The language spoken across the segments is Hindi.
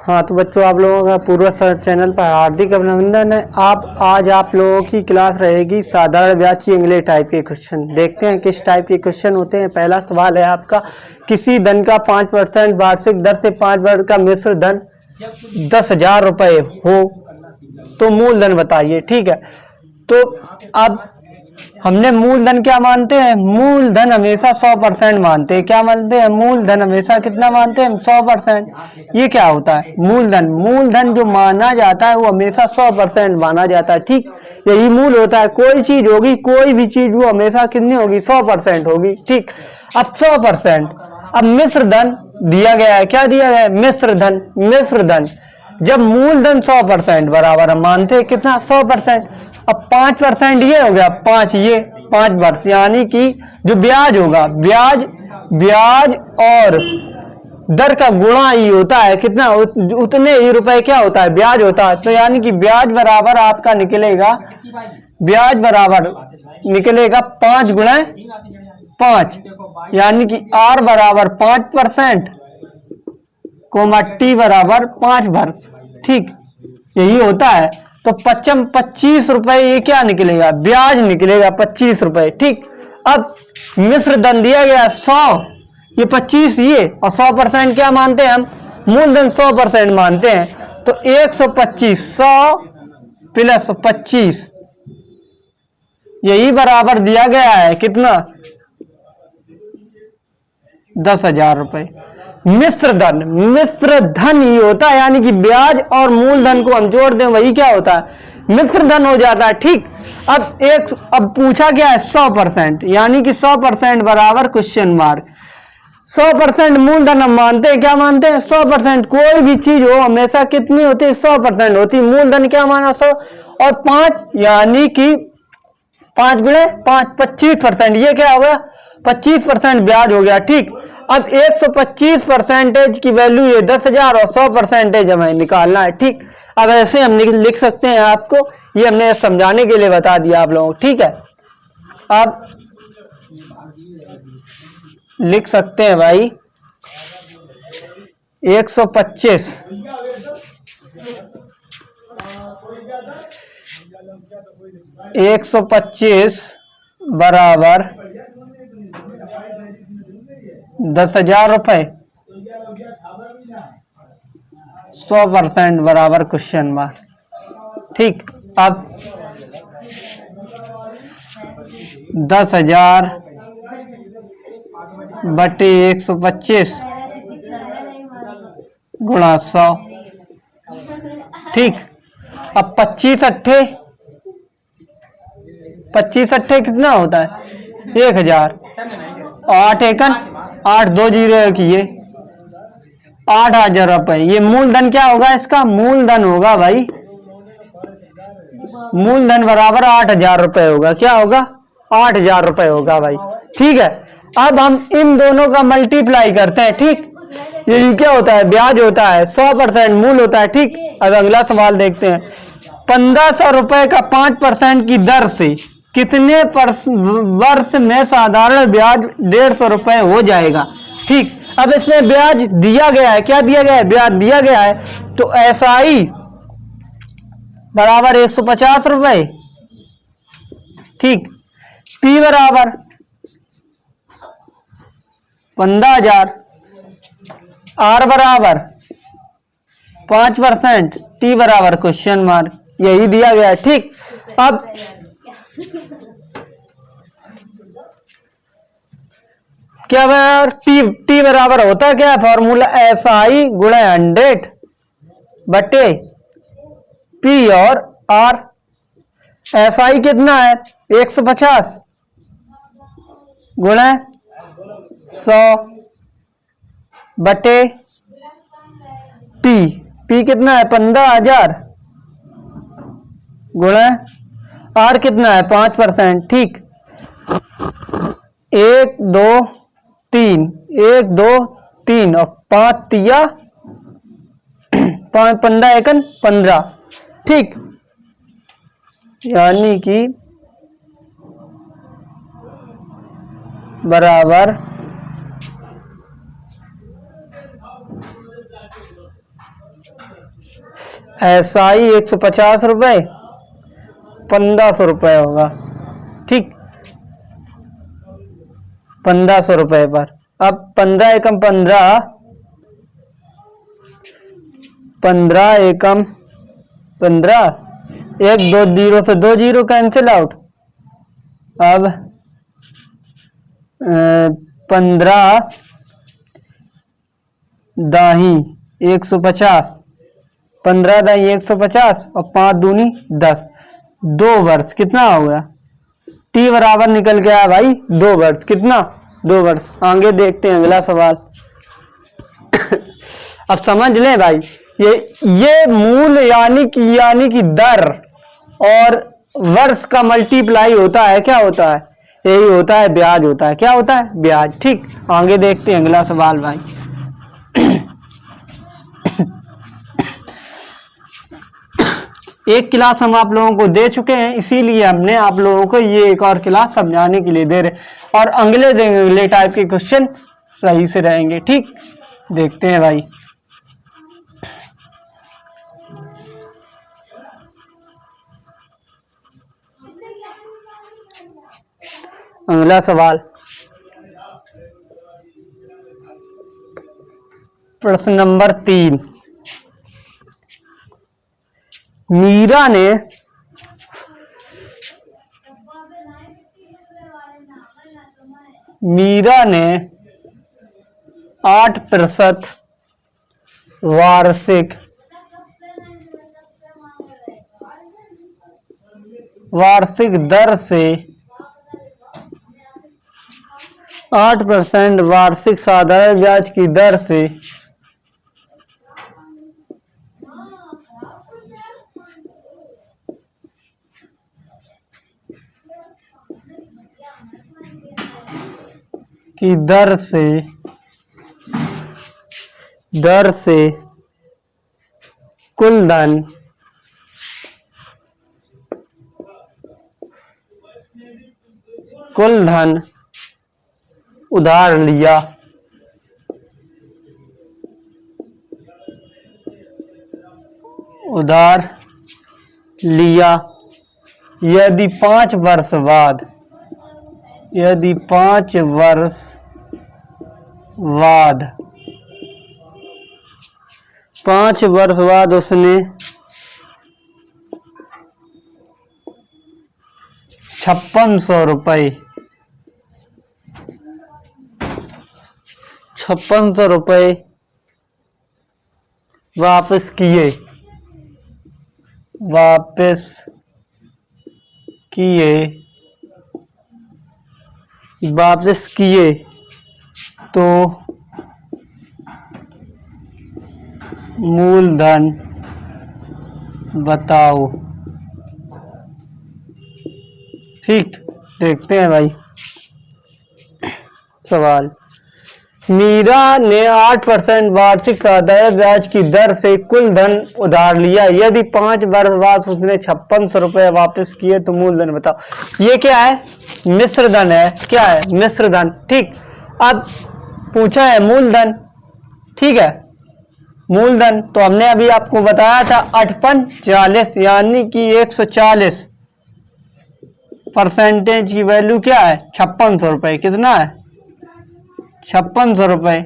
हाँ तो बच्चों, आप लोगों का पूर्व सर चैनल पर हार्दिक अभिनंदन है। आज आप लोगों की क्लास रहेगी साधारण ब्याज की इंग्लिश टाइप के क्वेश्चन। देखते हैं किस टाइप के क्वेश्चन होते हैं। पहला सवाल है आपका, किसी धन का 5% वार्षिक दर से 5 वर्ष का मिश्र धन 10,000 रुपये हो तो मूलधन बताइए। ठीक है, तो अब हमने मूलधन क्या मानते हैं? मूलधन हमेशा 100% मानते हैं। क्या मानते हैं? मूलधन हमेशा कितना मानते हैं? 100%। ये क्या होता है? मूलधन। मूलधन जो माना जाता है वो हमेशा 100% माना जाता है। ठीक, यही मूल होता है। कोई चीज होगी, कोई भी चीज वो हमेशा कितनी होगी? 100% होगी। ठीक, अब 100%। अब मिश्र धन दिया गया है। क्या दिया गया है? मिश्र धन। मिश्र धन जब मूलधन 100% बराबर हम मानते हैं कितना? 100%। अब 5% ये हो गया, 5 ये 5 वर्ष, यानी कि जो ब्याज होगा, ब्याज और दर का गुणा ही होता है कितना? उतने ही रुपए क्या होता है? ब्याज होता है। तो यानी कि ब्याज बराबर आपका निकलेगा, ब्याज बराबर निकलेगा 5 गुणा 5, यानी कि R बराबर 5% कोमा T बराबर 5 वर्ष। ठीक, यही होता है। तो 25 रुपए ये क्या निकलेगा? ब्याज निकलेगा 25 रुपए। ठीक, अब मिश्र धन दिया गया 100, ये 25 ये, और 100% क्या मानते हैं हम? मूलधन 100% मानते हैं। तो 125, 100 प्लस 25, यही बराबर दिया गया है कितना? 10,000 रुपए। मिश्र धन ही होता है, यानी कि ब्याज और मूलधन को हम जोड़ दें वही क्या होता है? मिश्र धन हो जाता है। ठीक, अब पूछा गया है 100%, यानी कि 100% बराबर क्वेश्चन मार्क। 100% मूलधन हम मानते हैं। क्या मानते हैं? 100%। कोई भी चीज हो हमेशा कितनी होती है? 100% होती है। मूलधन क्या माना? 100 और 5, यानी कि 5 गुणे 5, 25%। ये क्या होगा? 25% ब्याज हो गया। ठीक, अब 125% की वैल्यू ये 10,000 और 100% हमें निकालना है। ठीक, अब ऐसे हम लिख सकते हैं। आपको ये हमने समझाने के लिए बता दिया आप लोगों को। ठीक है, आप लिख सकते हैं भाई 125 बराबर 10,000 रुपए, 100% बराबर क्वेश्चन मार्क। ठीक, अब 10,000 बटे 125 गुणा 100। ठीक, अब 25 अट्ठे कितना होता है? 1,000। 8 एकन 8 2 जीरो किए 8,000 रुपए। ये मूलधन क्या होगा? इसका मूलधन होगा भाई, मूलधन बराबर 8,000 रुपए होगा। क्या होगा? 8,000 रुपए होगा भाई। ठीक है, अब हम इन दोनों का मल्टीप्लाई करते हैं। ठीक, यही क्या होता है? ब्याज होता है। 100% मूल होता है। ठीक, अब अगला सवाल देखते हैं। 1,500 रुपए का 5% की दर से कितने वर्ष में साधारण ब्याज 150 रुपए हो जाएगा? ठीक, अब इसमें ब्याज दिया गया है। क्या दिया गया है? ब्याज दिया गया है। तो SI बराबर 150 रुपए। ठीक, P बराबर 15,000, R बराबर 5%, T बराबर क्वेश्चन मार्क, यही दिया गया है। ठीक, अब क्या बराबर? टी बराबर होता है क्या? फॉर्मूला SI गुणे 100 बटे P और R। SI कितना है? 150 गुणे 100 बटे P कितना है? 15,000 गुणे R कितना है? 5%। ठीक, 1 2 3, 1 2 3 और 5 तिया 5, 15 एकन 15। ठीक, यानी कि बराबर SI 150 रुपये, 1500 रुपये होगा। ठीक, 1500 रुपये पर। अब 15 एकम 15, 15 एकम 15, 1 2 जीरो से 2 जीरो कैंसिल आउट। अब 15 दाही 150, 15 दाही 150 और 5 दूनी 10, 2 वर्ष कितना हो गया? टी बराबर निकल के आया भाई 2 वर्ष। कितना? 2 वर्ष। आगे देखते हैं अगला सवाल। अब समझ लें भाई, ये मूल यानी कि दर और वर्ष का मल्टीप्लाई होता है, क्या होता है? यही होता है, ब्याज होता है। क्या होता है? ब्याज। ठीक, आगे देखते हैं अगला सवाल भाई। एक क्लास हम आप लोगों को दे चुके हैं, इसीलिए हमने आप लोगों को ये एक और क्लास समझाने के लिए दे रहे, और अगले टाइप के क्वेश्चन सही से रहेंगे। ठीक, देखते हैं भाई। अगला सवाल, प्रश्न नंबर 3। मीरा ने मीरा ने 8% वार्षिक दर से 8% वार्षिक साधारण ब्याज की दर से कुल धन उधार लिया, यदि 5 वर्ष बाद 5 वर्ष बाद उसने 5600 रुपये वापस किए तो मूलधन बताओ। ठीक, देखते हैं भाई सवाल। मीरा ने 8% वार्षिक साधारण ब्याज की दर से कुल धन उधार लिया, यदि 5 वर्ष बाद उसने 5600 रुपये वापस किए तो मूलधन बताओ। ये क्या है? मिश्र धन है। क्या है? मिश्र धन। ठीक, अब पूछा है मूलधन। ठीक है, मूलधन तो हमने अभी आपको बताया था 8×40 यानी कि 140 परसेंटेज की वैल्यू क्या है? 5600 रुपये। कितना है? 5600 रुपये।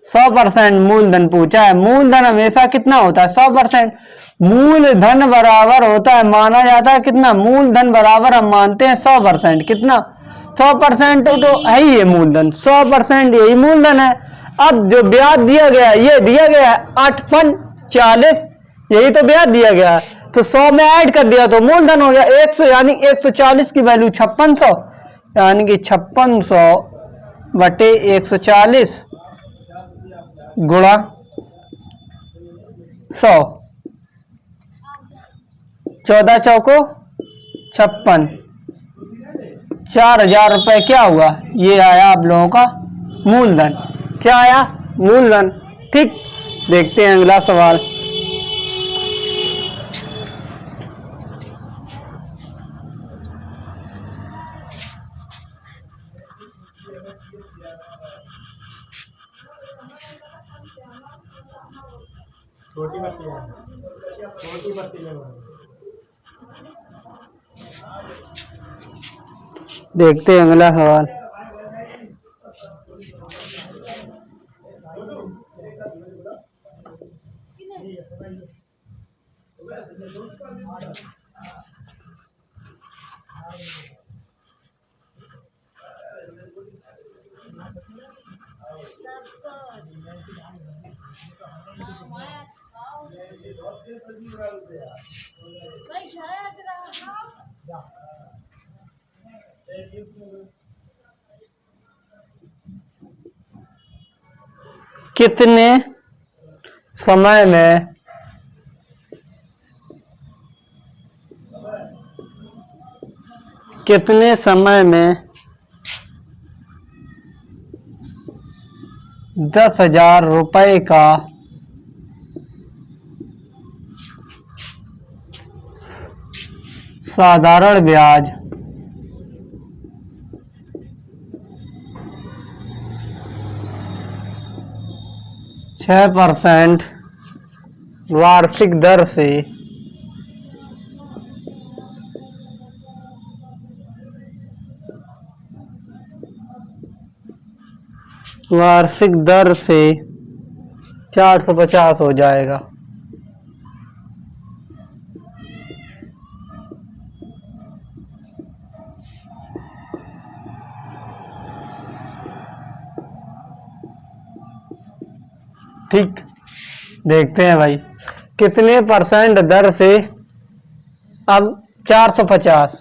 100% मूलधन पूछा है। मूलधन हमेशा कितना होता है? 100%। मूलधन बराबर होता है, माना जाता है कितना? मूलधन बराबर हम मानते हैं 100%। कितना? 100% तो है ही है मूलधन। 100% यही मूलधन है। अब जो ब्याज दिया गया है, ये दिया गया है 8×40, यही तो ब्याज दिया गया है, तो 100 में ऐड कर दिया तो मूलधन हो गया 100, यानी 140 की वैल्यू 5600, यानी कि 5600/140 गुणा 100, 14 चौको 56, 4000 रुपये क्या हुआ? ये आया आप लोगों का मूलधन। क्या आया? मूलधन। ठीक, देखते हैं अगला सवाल। देखते हैं अगला सवाल। कितने समय में कितने समय में 10,000 रुपये का साधारण ब्याज 6% वार्षिक दर से वार्षिक दर से 450 हो जाएगा। ठीक, देखते हैं भाई कितने परसेंट दर से अब 450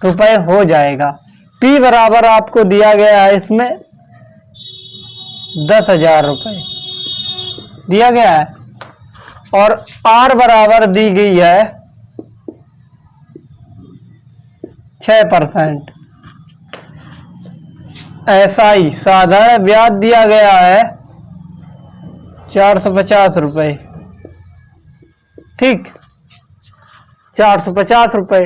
रुपये हो जाएगा। P बराबर आपको दिया गया है, इसमें 10,000 रुपये दिया गया है और R बराबर दी गई है 6%। SI साधारण ब्याज दिया गया है 450 रुपये। ठीक, 450 रुपये।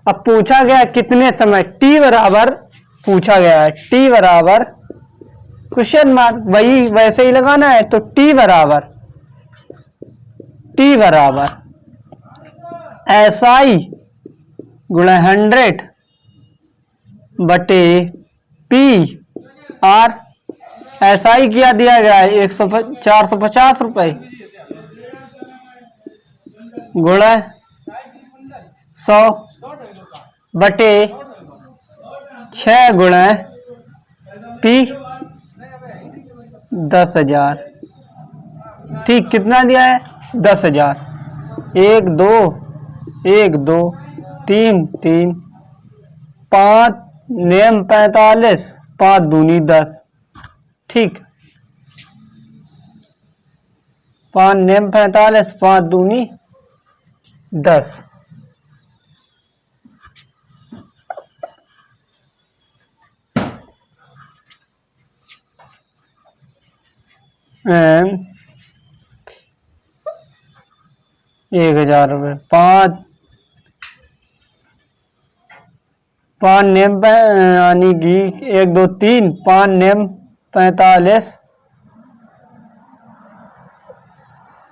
अब पूछा गया कितने समय, T बराबर पूछा गया है, T बराबर क्वेश्चन मार्क, वही वैसे ही लगाना है। तो T बराबर SI गुणा 100 बटे P R। SI क्या दिया गया है 450 रुपये गुणा 100 बटे 6 गुणा P 10,000। ठीक, कितना दिया है 10,000। 1 2 1 2 3 3 5 नेम 45 5 दूनी 10। ठीक, 5 नेम 45 5 दूनी 10। एम 1,000 रुपये 5 नेम यानी कि 1 2 3 5 नेम 45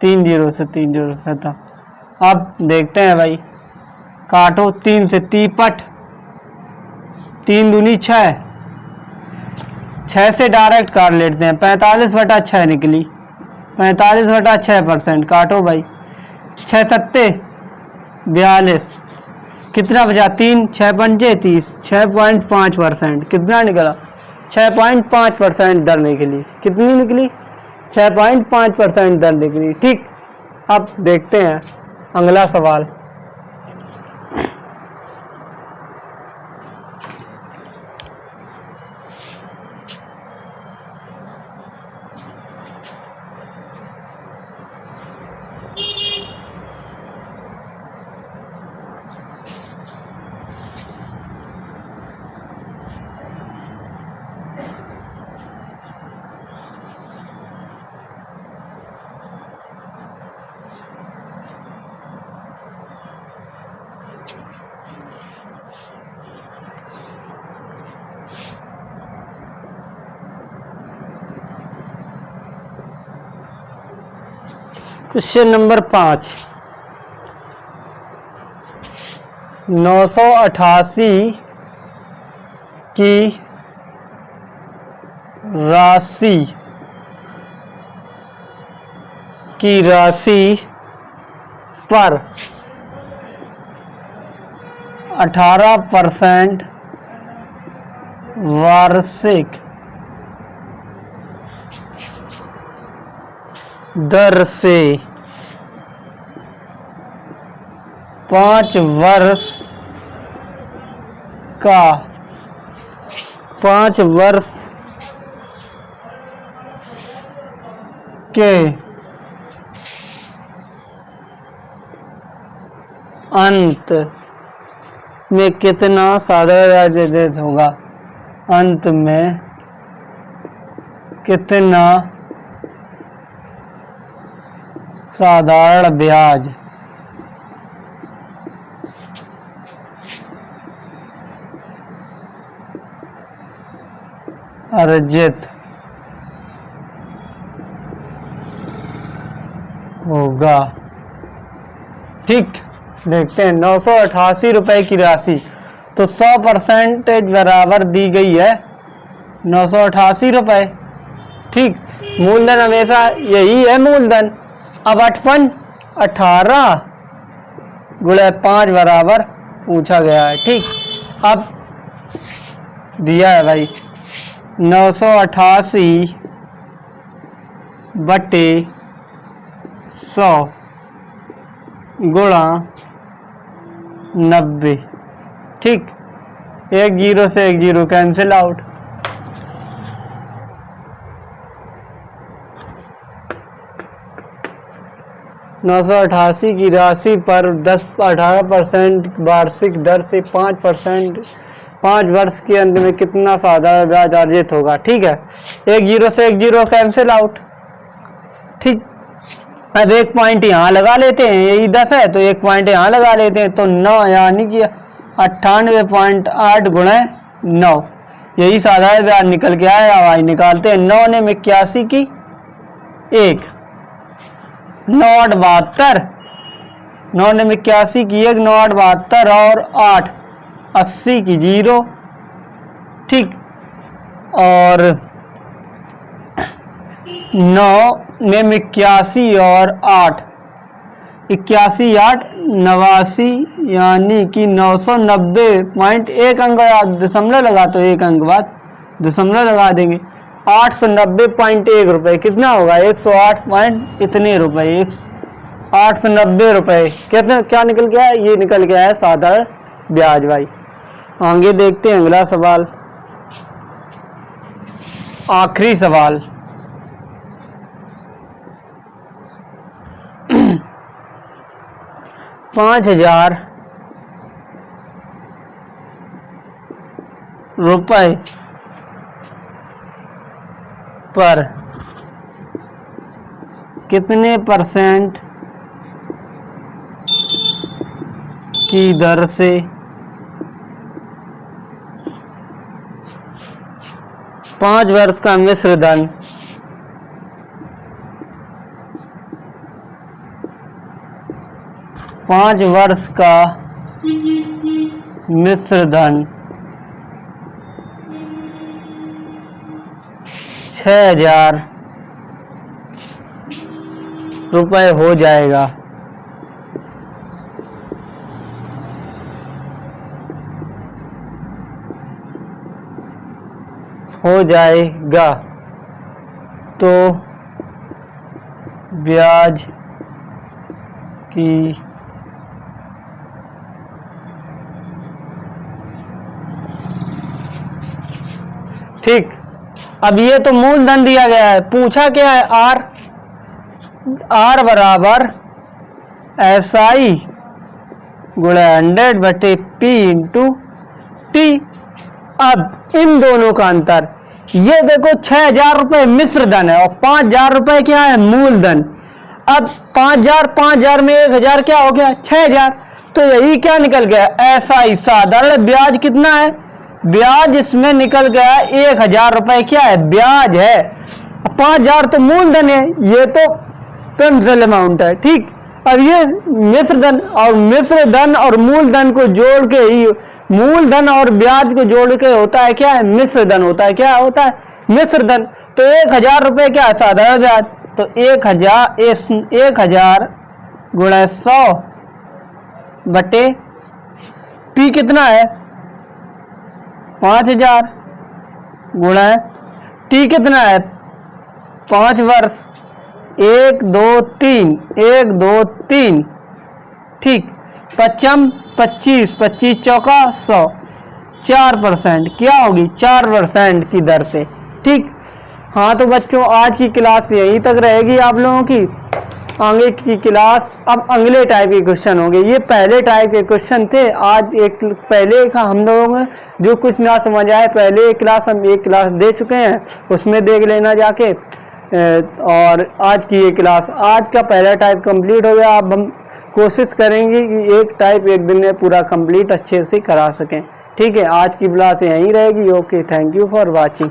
3 0 से 3 0 खत्म। अब देखते हैं भाई, काटो 3 से 3 3 दूनी 6 से डायरेक्ट काट लेते हैं। 45/6 निकली, 45/6%। काटो भाई, 6 सत्ते 42, कितना बचा 3 6 पंजे 30, 6.5%। कितना निकला 6.5% दर निकली। कितनी निकली 6.5% दर निकली। ठीक, अब देखते हैं अगला सवाल। क्वेश्चन नंबर 5, 988 की राशि पर 18% वार्षिक दर से 5 वर्ष के अंत में कितना साधारण ब्याज होगा? अंत में कितना साधारण ब्याज अर्जित होगा? ठीक, देखते हैं। 988 रुपए की राशि, तो 100% बराबर दी गई है 988 रुपए। ठीक, मूलधन हमेशा यही है मूलधन। अब 18 गुणे 5 बराबर पूछा गया है। ठीक, अब दिया है भाई 988 बटे 100 गुणा 90। ठीक, एक जीरो से एक जीरो कैंसिल आउट। नौ सौ 88 की राशि पर 18% वार्षिक दर से 5 वर्ष के अंत में कितना साधारण ब्याज अर्जित होगा? ठीक है, एक जीरो से एक जीरो कैंसिल आउट। ठीक, अब एक पॉइंट यहाँ लगा लेते हैं, यही 10 है तो एक पॉइंट यहाँ लगा लेते हैं, तो 9 यानी कि 98.8 गुणे 9, यही साधारण ब्याज निकल के आया भाई। निकालते हैं। 9 ने 81 की 1, 9 8 72, 9 ने 81 की 1, 9 8 72 और 8 80 की 0। ठीक, और 9 में 81 और 8, 81 8 89, यानी कि 990.1 अंक, दशमलव लगा तो एक अंक बाद दशमलव लगा देंगे। 890.1 रुपए कितना होगा? 108 पॉइंट इतने रुपए, 890 रुपए। कितना क्या निकल गया है? ये निकल गया है साधारण ब्याज भाई। आगे देखते हैं अगला सवाल, आखिरी सवाल। ₹5000 पर कितने % की दर से 5 वर्ष का मिश्र धन पाँच वर्ष का मिश्र धन 6000 रुपए हो जाएगा? तो ब्याज की ठीक, अब ये तो मूलधन दिया गया है, पूछा क्या है? आर बराबर SI गुणे 100 बटे P इंटू T। अब इन दोनों का अंतर, ये देखो 6000 रुपए मिश्र धन है और 5000 रुपए क्या है? मूलधन। अब 5000 में 1000 क्या हो गया? 6000। तो यही क्या निकल गया? SI साधारण ब्याज कितना है? ब्याज इसमें निकल गया 1000 रुपए क्या है? ब्याज है। 5000 तो मूलधन है, ये तो पेंसिल अमाउंट है। ठीक, अब ये मिश्र धन और मूलधन को जोड़ के ही, मूलधन और ब्याज को जोड़ के होता है क्या है, मिश्र धन होता है। क्या होता है, मिश्र धन। तो 1000 रुपये क्या है, साधारण ब्याज। तो 1000 गुणा 100 बटे पी कितना है 5000 गुणा टी कितना है 5 वर्ष, 1 2 3 1 2 3। ठीक, 25 25 चौका 100, 4% क्या होगी, 4% की दर से। ठीक, हाँ तो बच्चों आज की क्लास यहीं तक रहेगी आप लोगों की। आगे की क्लास अब अगले टाइप के क्वेश्चन होंगे। ये पहले टाइप के क्वेश्चन थे। आज एक पहले का हम लोगों ने जो कुछ ना समझ आए, पहले एक क्लास दे चुके हैं, उसमें देख लेना जाके। और आज की ये क्लास, आज का पहला टाइप कंप्लीट हो गया। अब हम कोशिश करेंगे कि एक टाइप एक दिन में पूरा कंप्लीट अच्छे से करा सकें। ठीक है, आज की क्लास यहीं रहेगी। Okay, thank you for watching.